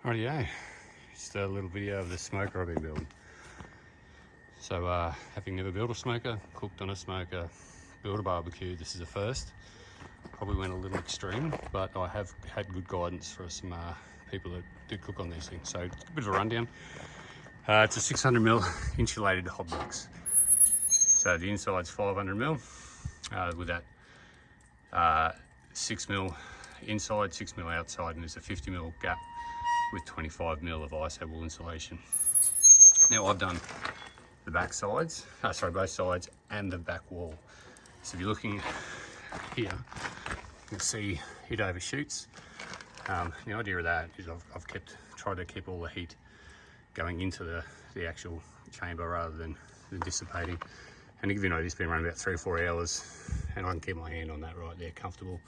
Rightio, just a little video of the smoker I've been building. So having never built a smoker, cooked on a smoker, built a barbecue, this is a first. Probably went a little extreme, but I have had good guidance for some people that do cook on these things. So it's a bit of a rundown. It's a 600mm insulated hot box. So the inside's 500mm with that 6mm inside, 6mm outside, and there's a 50mm gap with 25mm of ISO wool insulation. Now I've done the back sides, both sides and the back wall. So if you're looking here, you'll see it overshoots. The idea of that is I've tried to keep all the heat going into the actual chamber rather than dissipating. And to give you an idea, it's been running about 3 or 4 hours, and I can keep my hand on that right there, comfortable.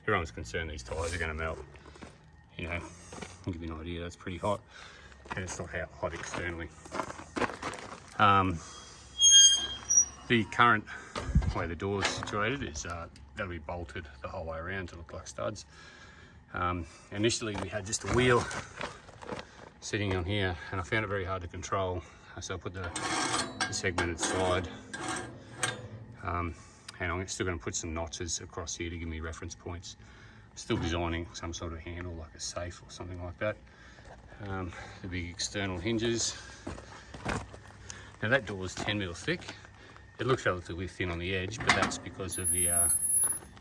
Everyone's concerned these tyres are going to melt. You know, I'll give you an idea, that's pretty hot, and it's not hot externally. The current way the door is situated is that'll be bolted the whole way around to look like studs. Initially we had just a wheel sitting on here, and I found it very hard to control, so I put the segmented side, and I'm still going to put some notches across here to give me reference points. Still designing some sort of handle like a safe or something like that. The big external hinges. Now that door is 10mm thick. It looks relatively thin on the edge, but that's because of the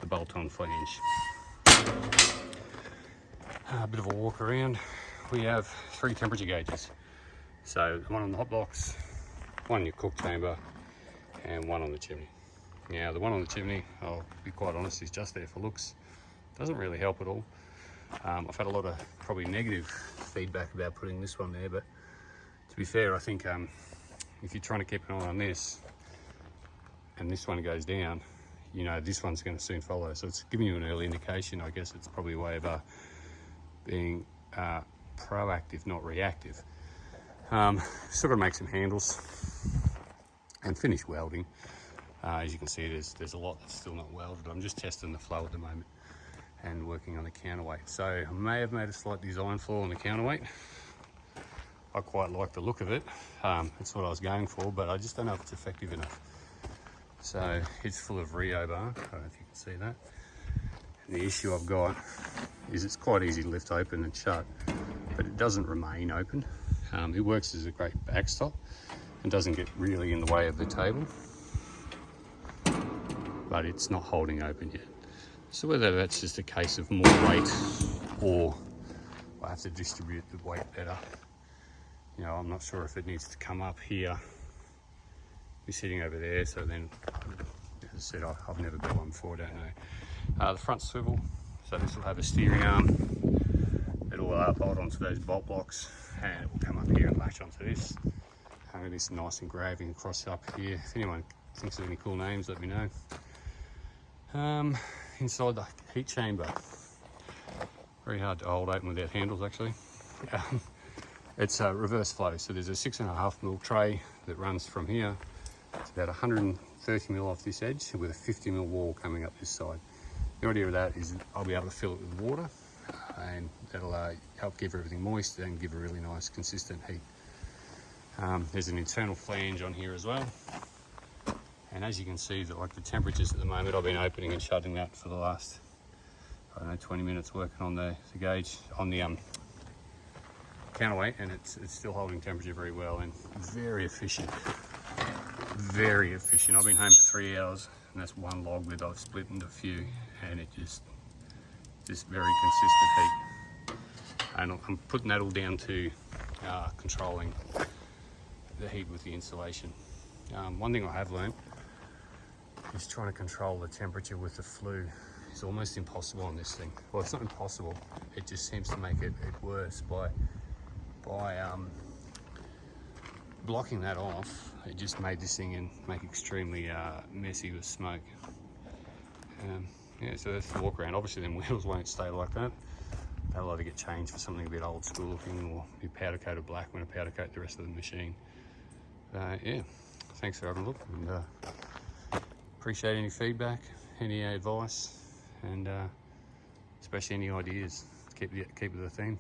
bolt-on flange. A bit of a walk around. We have 3 temperature gauges. So one on the hot box, one in your cook chamber, and one on the chimney. Now the one on the chimney, I'll be quite honest, is just there for looks. Doesn't really help at all. I've had a lot of probably negative feedback about putting this one there, but to be fair, I think if you're trying to keep an eye on this and this one goes down, you know this one's going to soon follow. So it's giving you an early indication. I guess it's probably a way of being proactive, not reactive. Still got to make some handles and finish welding. As you can see, there's a lot that's still not welded. I'm just testing the flow at the moment and working on the counterweight. So I may have made a slight design flaw on the counterweight. I quite like the look of it. It's what I was going for, but I just don't know if it's effective enough. So it's full of rebar. I don't know if you can see that. And the issue I've got is it's quite easy to lift open and shut, but it doesn't remain open. It works as a great backstop and doesn't get really in the way of the table, but it's not holding open yet. So whether that's just a case of more weight or I have to distribute the weight better, you know, I'm not sure if it needs to come up here, be sitting over there. So then, as I said, I've never got one before, I don't know. The front swivel, so this will have a steering arm. It'll bolt onto those bolt blocks, and it will come up here and latch onto this. This nice engraving across up here. If anyone thinks of any cool names, let me know. Inside the heat chamber, very hard to hold open without handles actually. It's a reverse flow, so there's a 6.5mm tray that runs from here. It's about 130mm off this edge with a 50mm wall coming up this side. The idea of that is I'll be able to fill it with water, and that'll help keep everything moist and give a really nice consistent heat. There's an internal flange on here as well. And as you can see, that like the temperatures at the moment, I've been opening and shutting that for the last, I don't know, 20 minutes working on the gauge, on the counterweight, and it's still holding temperature very well and very efficient. Very efficient. I've been home for 3 hours, and that's one log that I've split into a few, and it just very consistent heat. And I'm putting that all down to controlling the heat with the insulation. One thing I have learned is trying to control the temperature with the flue is almost impossible on this thing. Well, it's not impossible, it just seems to make it worse by blocking that off. It just made this thing make extremely messy with smoke. Yeah, so that's the walk around. Obviously them wheels won't stay like that. They'll either get changed for something a bit old school looking, or be powder coated black when I powder coat the rest of the machine. Yeah, thanks for having a look, and appreciate any feedback, any advice, and especially any ideas. Keep with the theme.